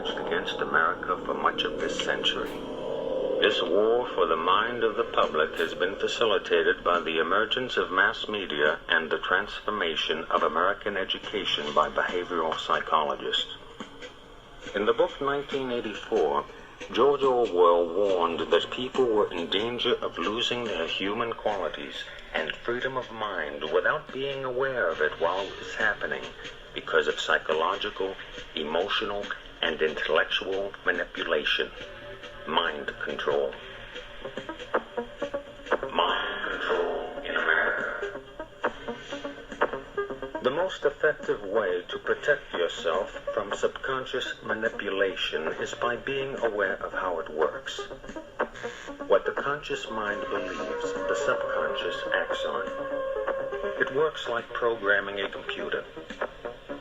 waged against America for much of this century. This war for the mind of the public has been facilitated by the emergence of mass media and the transformation of American education by behavioral psychologists. In the book 1984, George Orwell warned that people were in danger of losing their human qualities and freedom of mind without being aware of it while it was happening because of psychological, emotional, and intellectual manipulation. Mind control. Mind control in America. The most effective way to protect yourself from subconscious manipulation is by being aware of how it works. What the conscious mind believes, the subconscious acts on. It works like programming a computer.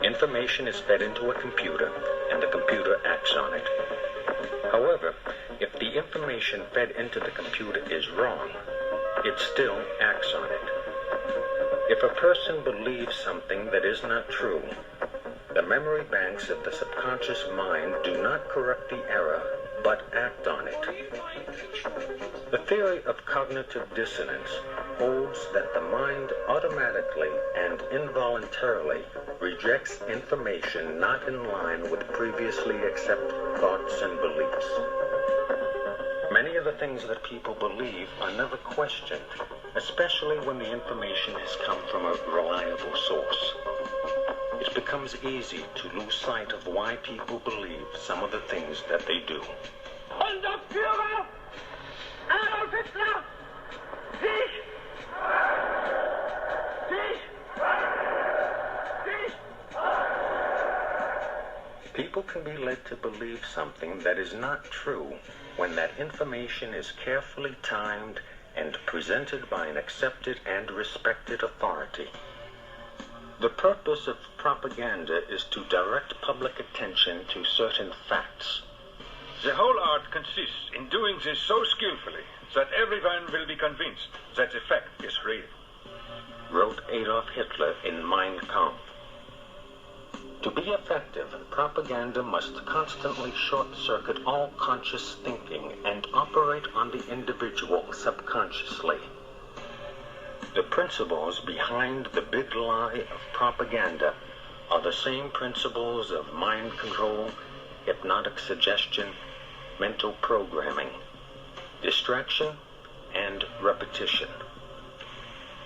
Information is fed into a computer, and the computer acts on it. However, if the information fed into the computer is wrong, it still acts on it. If a person believes something that is not true, the memory banks of the subconscious mind do not correct the error, but act on it. The theory of cognitive dissonance holds that the mind automatically and involuntarily rejects information not in line with previously accepted thoughts and beliefs. Many of the things that people believe are never questioned, especially when the information has come from a reliable source. It becomes easy to lose sight of why people believe some of the things that they do. Unser Führer, Adolf Hitler, sich! People can be led to believe something that is not true when that information is carefully timed and presented by an accepted and respected authority. The purpose of propaganda is to direct public attention to certain facts. The whole art consists in doing this so skillfully that everyone will be convinced that the fact is real, wrote Adolf Hitler in Mein Kampf. To be effective, propaganda must constantly short-circuit all conscious thinking and operate on the individual subconsciously. The principles behind the big lie of propaganda are the same principles of mind control, hypnotic suggestion, mental programming, distraction, and repetition.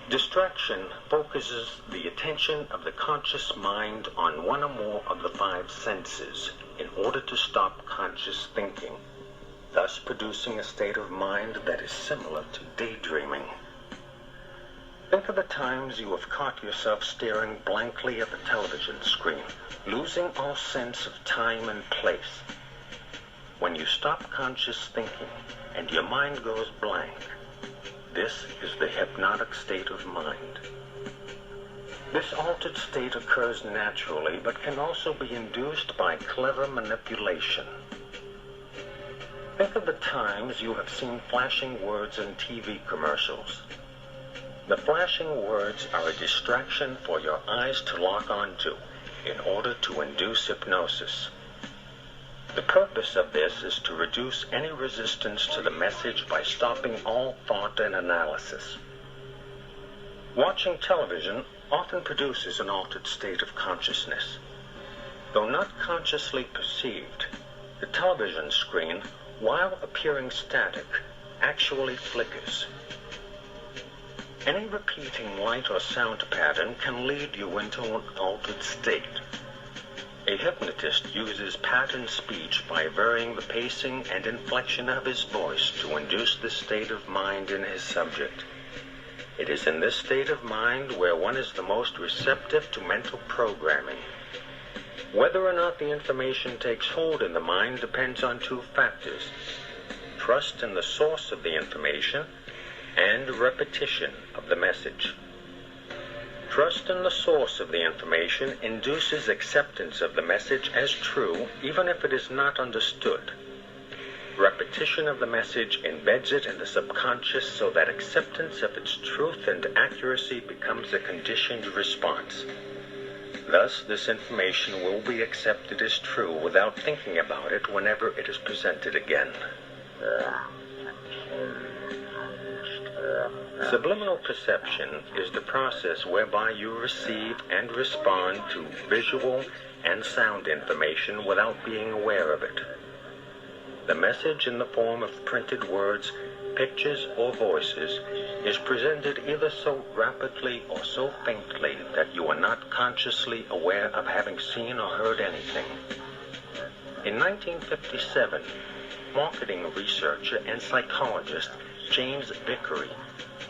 Distraction focuses the attention of the conscious mind on one or more of the five senses in order to stop conscious thinking, thus producing a state of mind that is similar to daydreaming. Think of the times you have caught yourself staring blankly at the television screen, losing all sense of time and place. When you stop conscious thinking and your mind goes blank, this is the hypnotic state of mind. This altered state occurs naturally, but can also be induced by clever manipulation. Think of the times you have seen flashing words in TV commercials. The flashing words are a distraction for your eyes to lock onto in order to induce hypnosis. The purpose of this is to reduce any resistance to the message by stopping all thought and analysis. Watching television often produces an altered state of consciousness. Though not consciously perceived, the television screen, while appearing static, actually flickers. Any repeating light or sound pattern can lead you into an altered state. A hypnotist uses pattern speech by varying the pacing and inflection of his voice to induce this state of mind in his subject. It is in this state of mind where one is the most receptive to mental programming. Whether or not the information takes hold in the mind depends on two factors: trust in the source of the information and repetition of the message. Trust in the source of the information induces acceptance of the message as true, even if it is not understood. Repetition of the message embeds it in the subconscious so that acceptance of its truth and accuracy becomes a conditioned response. Thus, this information will be accepted as true without thinking about it whenever it is presented again. Subliminal perception is the process whereby you receive and respond to visual and sound information without being aware of it. The message in the form of printed words, pictures, or voices is presented either so rapidly or so faintly that you are not consciously aware of having seen or heard anything. In 1957, marketing researcher and psychologist James Vickery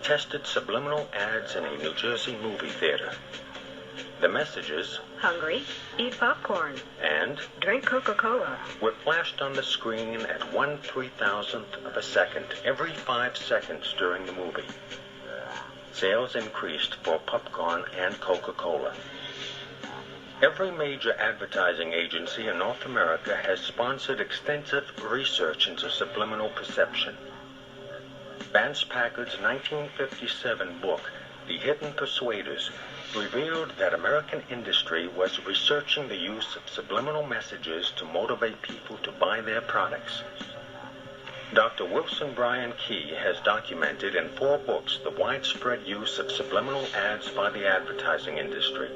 tested subliminal ads in a New Jersey movie theater. The messages, hungry, eat popcorn, and drink Coca-Cola, were flashed on the screen at 1/3000th of a second every 5 seconds during the movie. Sales increased for popcorn and Coca-Cola. Every major advertising agency in North America has sponsored extensive research into subliminal perception. Vance Packard's 1957 book, The Hidden Persuaders, revealed that American industry was researching the use of subliminal messages to motivate people to buy their products. Dr. Wilson Bryan Key has documented in 4 books the widespread use of subliminal ads by the advertising industry.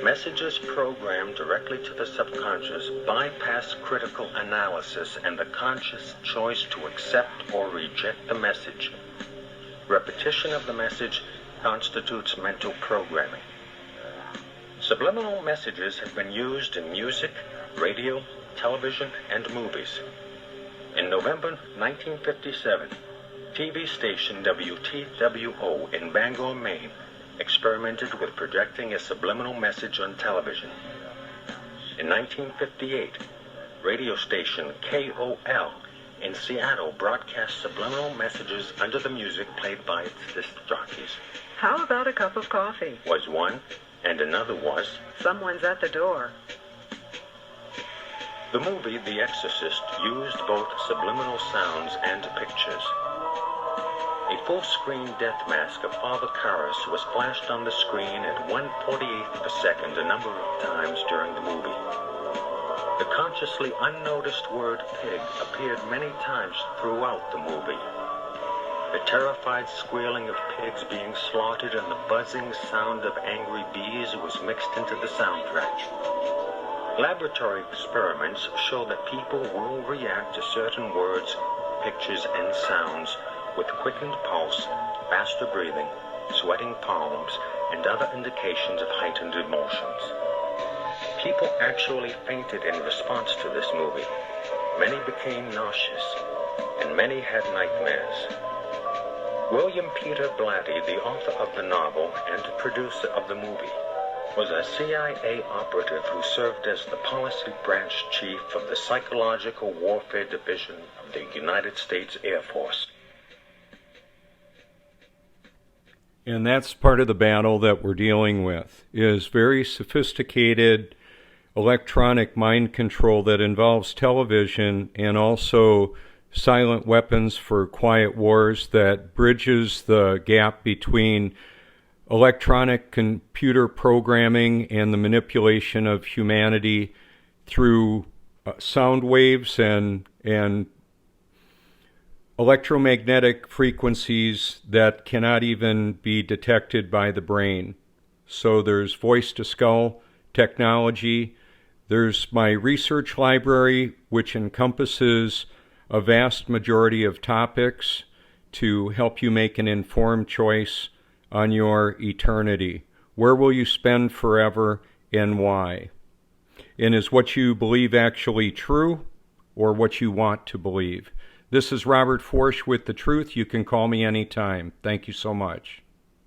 Messages programmed directly to the subconscious bypass critical analysis and the conscious choice to accept or reject the message. Repetition of the message constitutes mental programming. Subliminal messages have been used in music, radio, television, and movies. In November 1957, TV station WTWO in Bangor, Maine, experimented with projecting a subliminal message on television. In 1958, radio station KOL in Seattle broadcast subliminal messages under the music played by its disc jockeys. How about a cup of coffee? Was one, and another was, someone's at the door. The movie The Exorcist used both subliminal sounds and pictures. A full-screen death mask of Father Karras was flashed on the screen at 1/48th of a second a number of times during the movie. The consciously unnoticed word pig appeared many times throughout the movie. The terrified squealing of pigs being slaughtered and the buzzing sound of angry bees was mixed into the soundtrack. Laboratory experiments show that people will react to certain words, pictures, and sounds with quickened pulse, faster breathing, sweating palms, and other indications of heightened emotions. People actually fainted in response to this movie. Many became nauseous, and many had nightmares. William Peter Blatty, the author of the novel and producer of the movie, was a CIA operative who served as the policy branch chief of the Psychological Warfare Division of the United States Air Force. And that's part of the battle that we're dealing with, is very sophisticated electronic mind control that involves television and also silent weapons for quiet wars that bridges the gap between electronic computer programming and the manipulation of humanity through sound waves and electromagnetic frequencies that cannot even be detected by the brain. So there's voice-to-skull technology. There's my research library, which encompasses a vast majority of topics to help you make an informed choice on your eternity. Where will you spend forever and why? And is what you believe actually true or what you want to believe? This is Robert Forsch with The Truth. You can call me anytime. Thank you so much.